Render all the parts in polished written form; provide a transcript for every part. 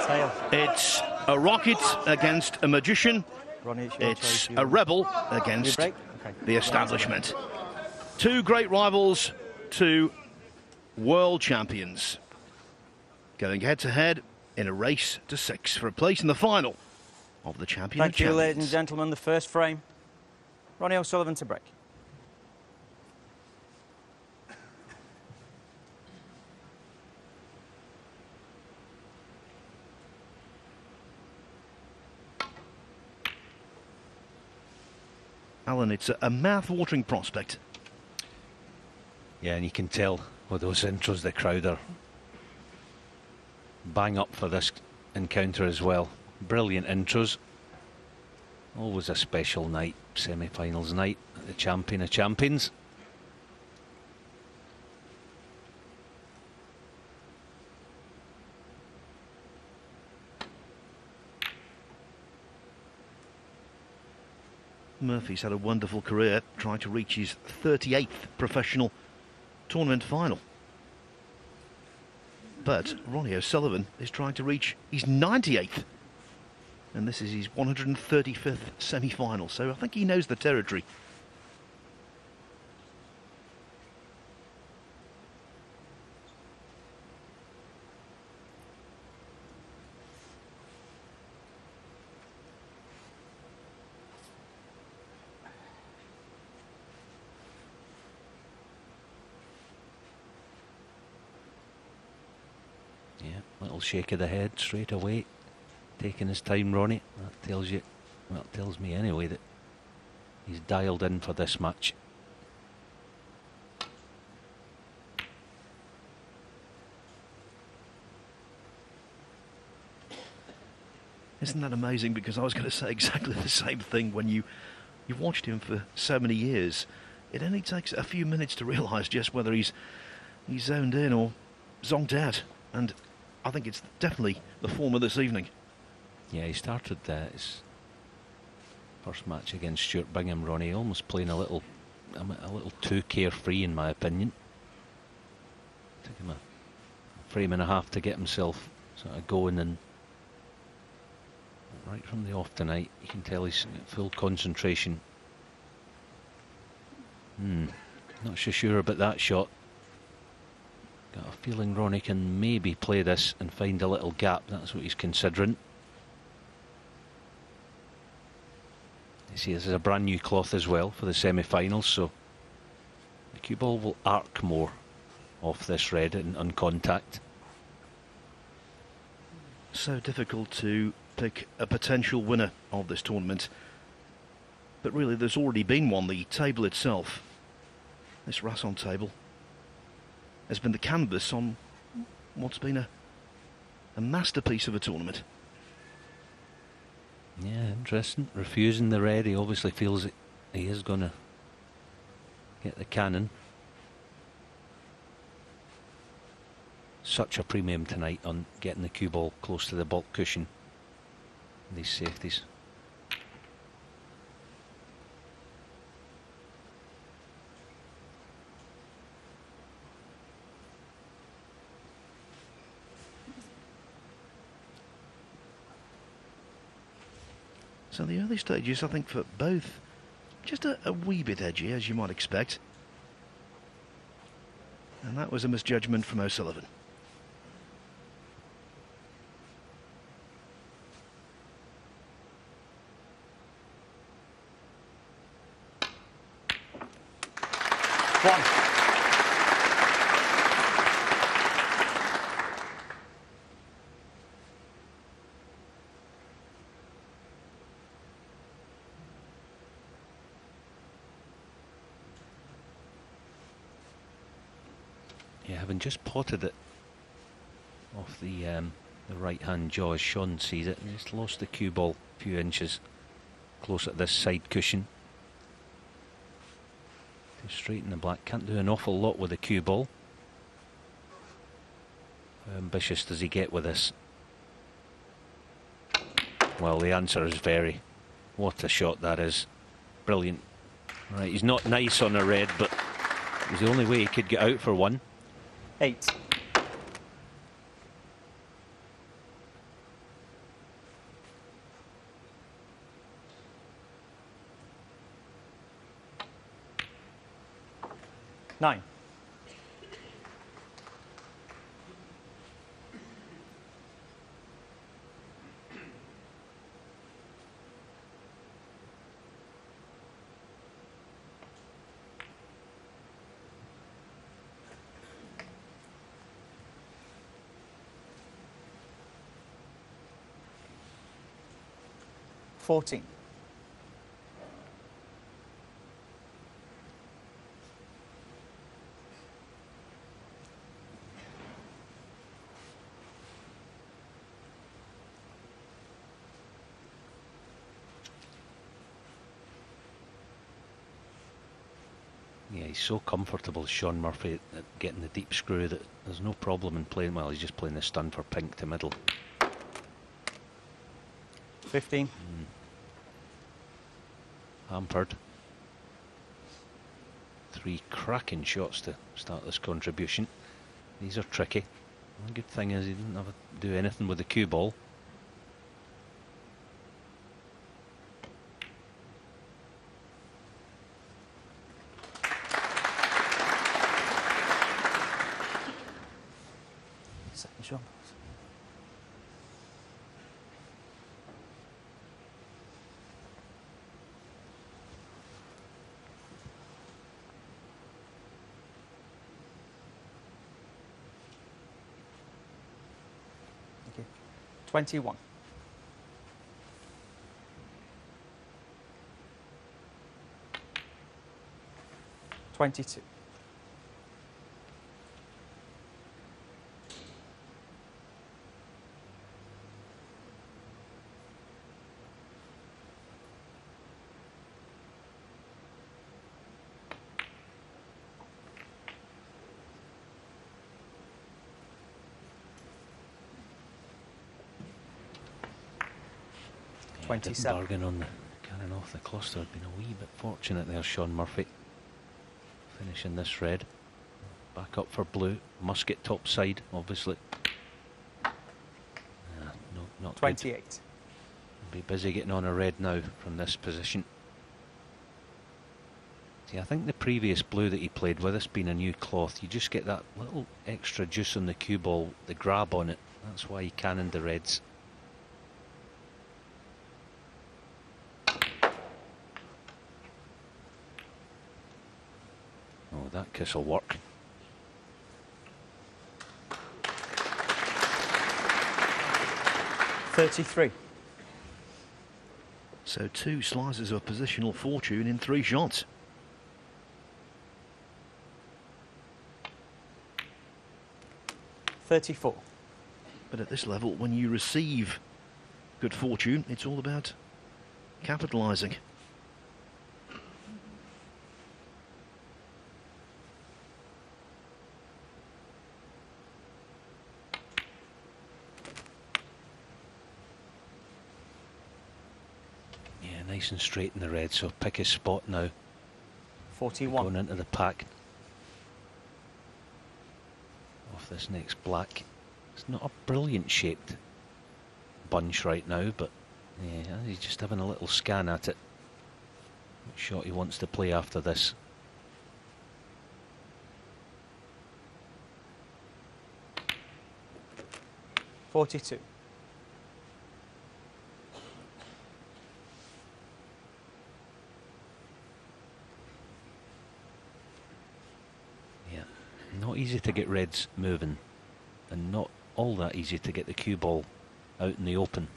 tail. It's a rocket against a magician. Ronnie, it's a rebel against the establishment. Two great rivals, two world champions, going head-to-head in a race to 6 for a place in the final of the Champion of Champions. Thank you, ladies and gentlemen. The first frame. Ronnie O'Sullivan to break. Alan, it's a mouth-watering prospect. Yeah, and you can tell with those intros the crowd are bang up for this encounter as well. Brilliant intros. Always a special night, semi-finals night at the Champion of Champions. Murphy's had a wonderful career, trying to reach his 38th professional tournament final. But Ronnie O'Sullivan is trying to reach his 98th. And this is his 135th semi-final, so I think he knows the territory. Little shake of the head straight away, taking his time, Ronnie. That tells you, well, it tells me anyway, that he's dialed in for this match. Isn't that amazing? Because I was going to say exactly the same thing. When you've watched him for so many years, it only takes a few minutes to realise just whether he's zoned in or zonked out. And I think it's definitely the form of this evening. Yeah, he started his first match against Stuart Bingham, Ronnie, almost playing a little too carefree, in my opinion. Took him a frame and a half to get himself sort of going, and right from the off tonight, you can tell he's got full concentration. Not so sure about that shot. Got a feeling Ronnie can maybe play this and find a little gap. That's what he's considering. You see, this is a brand new cloth as well for the semi-finals, so the cue ball will arc more off this red and on contact. So difficult to pick a potential winner of this tournament, but really there's already been one. The table itself, this Rasson table, has been the canvas on what's been a masterpiece of a tournament. Yeah, interesting. Refusing the red, he obviously feels that he is going to get the cannon. Such a premium tonight on getting the cue ball close to the bulk cushion. These safeties. So the early stages, I think, for both, just a wee bit edgy, as you might expect. And that was a misjudgment from O'Sullivan. Yeah, having just potted it off the right hand jaw as Sean sees it, and just lost the cue ball a few inches close at this side cushion. To straighten the black, can't do an awful lot with the cue ball. How ambitious does he get with this? Well, the answer is very. What a shot that is. Brilliant. Right, he's not nice on a red, but it was the only way he could get out for one. 8. 9. $14. Yeah, he's so comfortable, Sean Murphy, at getting the deep screw that there's no problem in playing. Well, he's just playing the stun for pink to middle. 15. Hampered. 3 cracking shots to start this contribution. These are tricky. The good thing is he didn't have to do anything with the cue ball. Second shot. Thank you. 21. $22. Yeah, didn't 27. bargain on the cannon off the cluster. Had been a wee bit fortunate there, Sean Murphy. Finishing this red. Back up for blue. Musket top side, obviously. No, not good. 28. Be busy getting on a red now from this position. See, I think the previous blue that he played with, this being a new cloth, you just get that little extra juice on the cue ball, the grab on it. That's why he cannoned the reds. Oh, that kiss will work. $33. So 2 slices of positional fortune in 3 shots. $34. But at this level, when you receive good fortune, it's all about capitalising. Yeah, nice and straight in the red, so pick his spot now. 41. Going into the pack. Off this next black. It's not a brilliant shaped bunch right now, but yeah, he's just having a little scan at it. What shot he wants to play after this. $42. Yeah, not easy to get reds moving, and not all that easy to get the cue ball out in the open.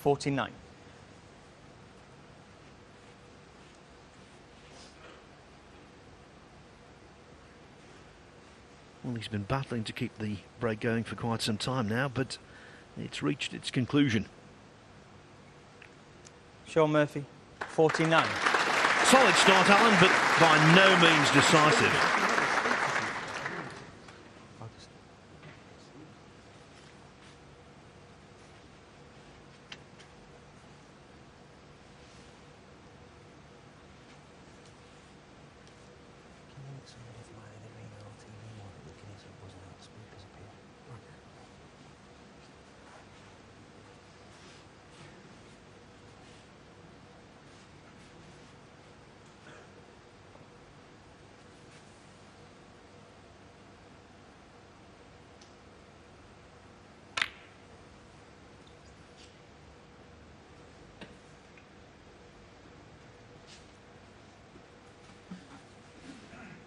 $49. Well, he's been battling to keep the break going for quite some time now, but it's reached its conclusion. Sean Murphy, 49. Solid start, Alan, but by no means decisive.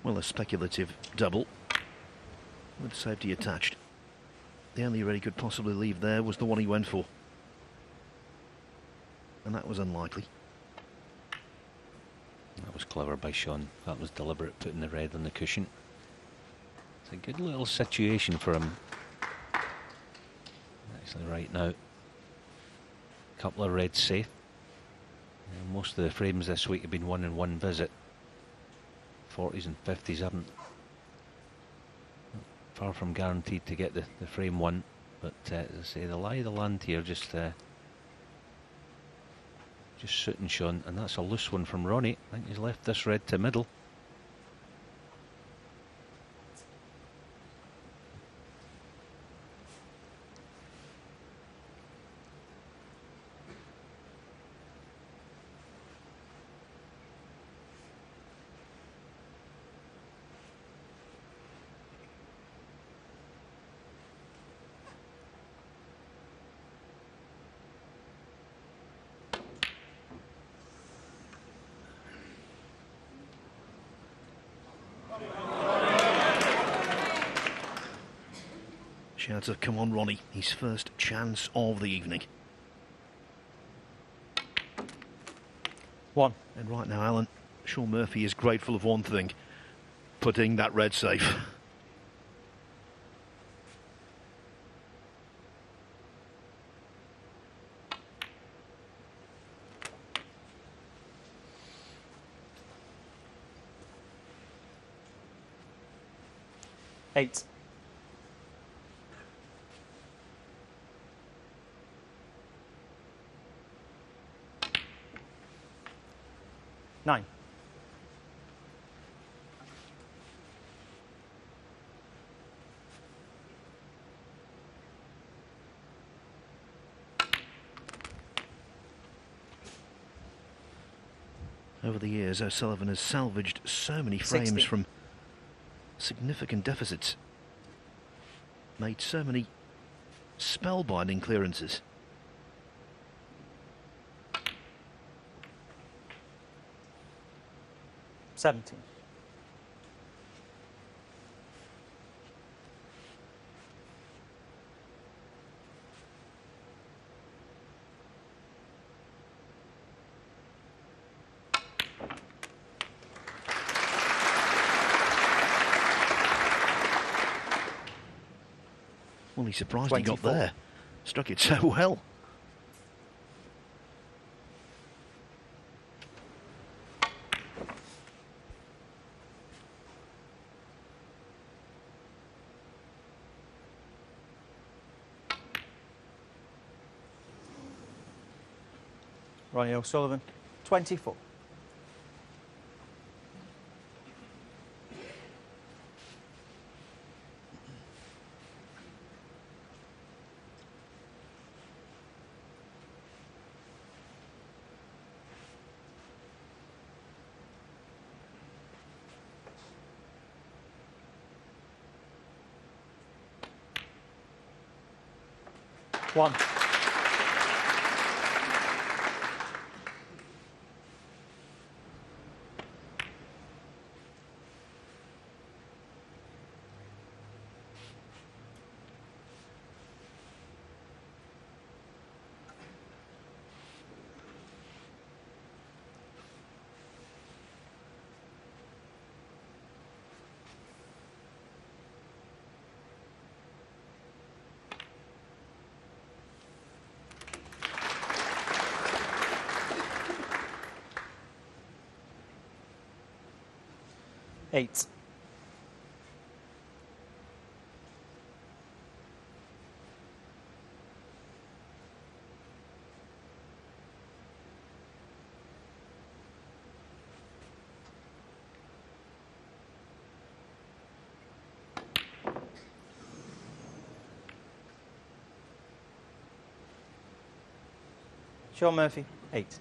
Well, a speculative double with safety attached. The only red he could possibly leave there was the one he went for. And that was unlikely. That was clever by Shaun. That was deliberate, putting the red on the cushion. It's a good little situation for him. Actually, right now, a couple of reds safe. Most of the frames this week have been 1-in-1 visit. 40s and 50s haven't. Far from guaranteed to get the frame one, but as I say, the lie of the land here just suiting Shaun, and that's a loose one from Ronnie. I think he's left this red to middle. Shouts of come on Ronnie, his first chance of the evening. 1. And right now, Alan, Shaun Murphy is grateful of one thing: putting that red safe. Eight. 9. Over the years, O'Sullivan has salvaged so many frames 60. from significant deficits. Made so many spellbinding clearances. 17. Well, he's surprised he got 24. there. Struck it so well. Ronnie O'Sullivan, 24. One. Eight. Shaun Murphy, 8.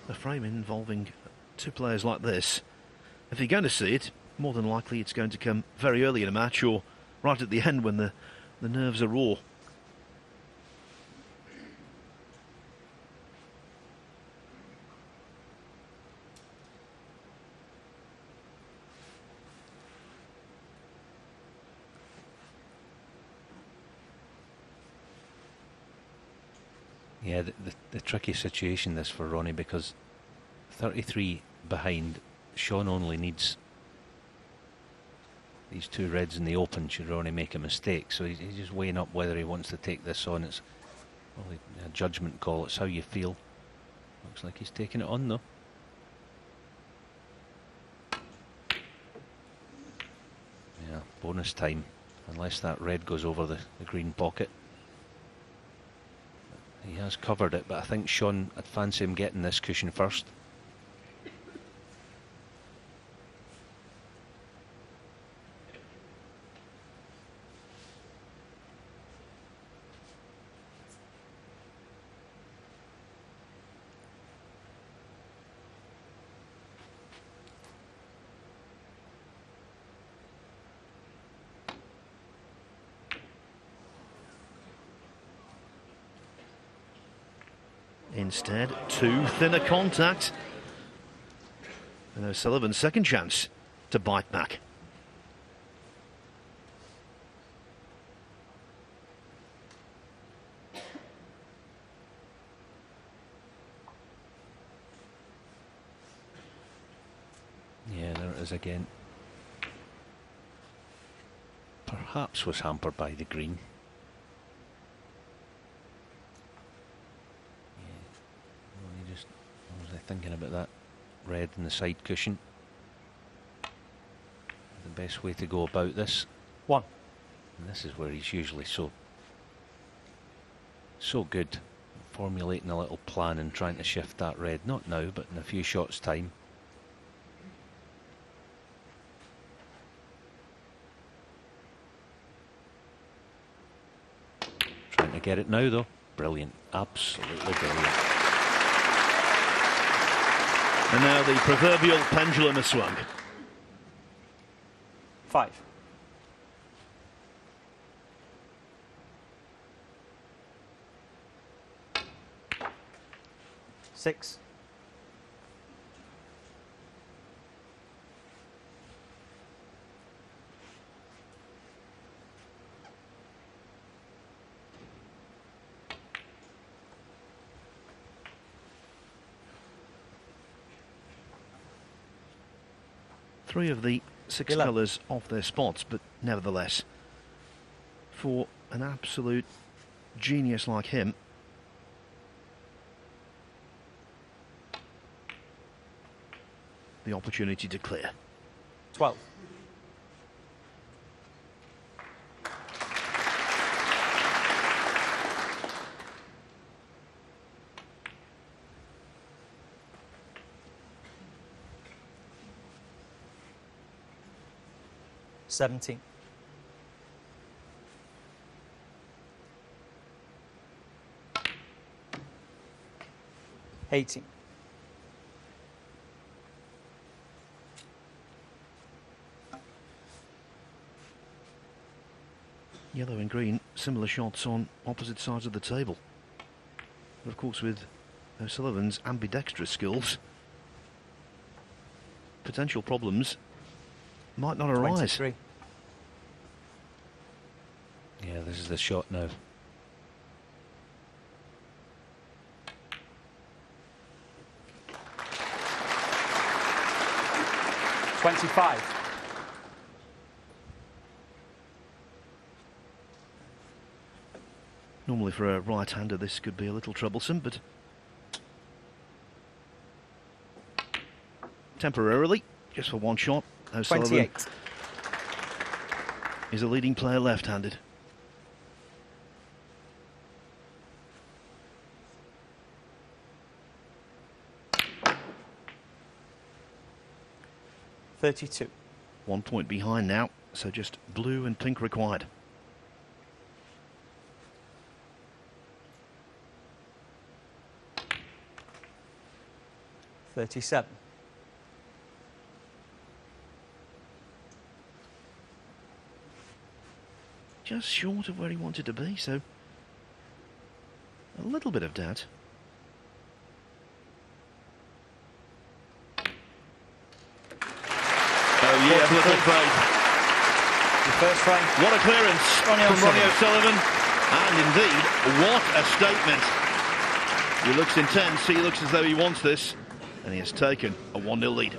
A frame involving two players like this, if you're going to see it, more than likely it's going to come very early in a match or right at the end when the nerves are raw. Yeah, the tricky situation this for Ronnie, because 33 behind, Shaun only needs these two reds in the open should Ronnie make a mistake. So he's just weighing up whether he wants to take this on. It's probably a judgment call. It's how you feel. Looks like he's taking it on though. Yeah, bonus time, unless that red goes over the green pocket. He has covered it, but I think Shaun, I'd fancy him getting this cushion first. Instead, too thin a contact. And O'Sullivan's second chance to bite back. Yeah, there it is again. Perhaps was hampered by the green. Thinking about that red in the side cushion. The best way to go about this. One. And this is where he's usually so good, formulating a little plan and trying to shift that red. Not now, but in a few shots' time. Trying to get it now, though. Brilliant, absolutely brilliant. And now the proverbial pendulum has swung. 5. Six. Three of the 6 colours off their spots, but nevertheless, for an absolute genius like him, the opportunity to clear. 12. $17. 18. 'Yellow and green, similar shots on opposite sides of the table. But of course, with O'Sullivan's ambidextrous skills, potential problems might not arise. 23. Yeah, this is the shot now. $25. Normally for a right-hander this could be a little troublesome, but temporarily, just for one shot, O'Sullivan 28. is a leading player left-handed. $32. 1 point behind now, so just blue and pink required. $37. Just short of where he wanted to be, so a little bit of doubt. Oh yeah, little faith. The first frame. What a clearance Ronnie from Ronnie O'Sullivan. O'Sullivan. And indeed, what a statement. He looks intense, he looks as though he wants this, and he has taken a 1-0 lead.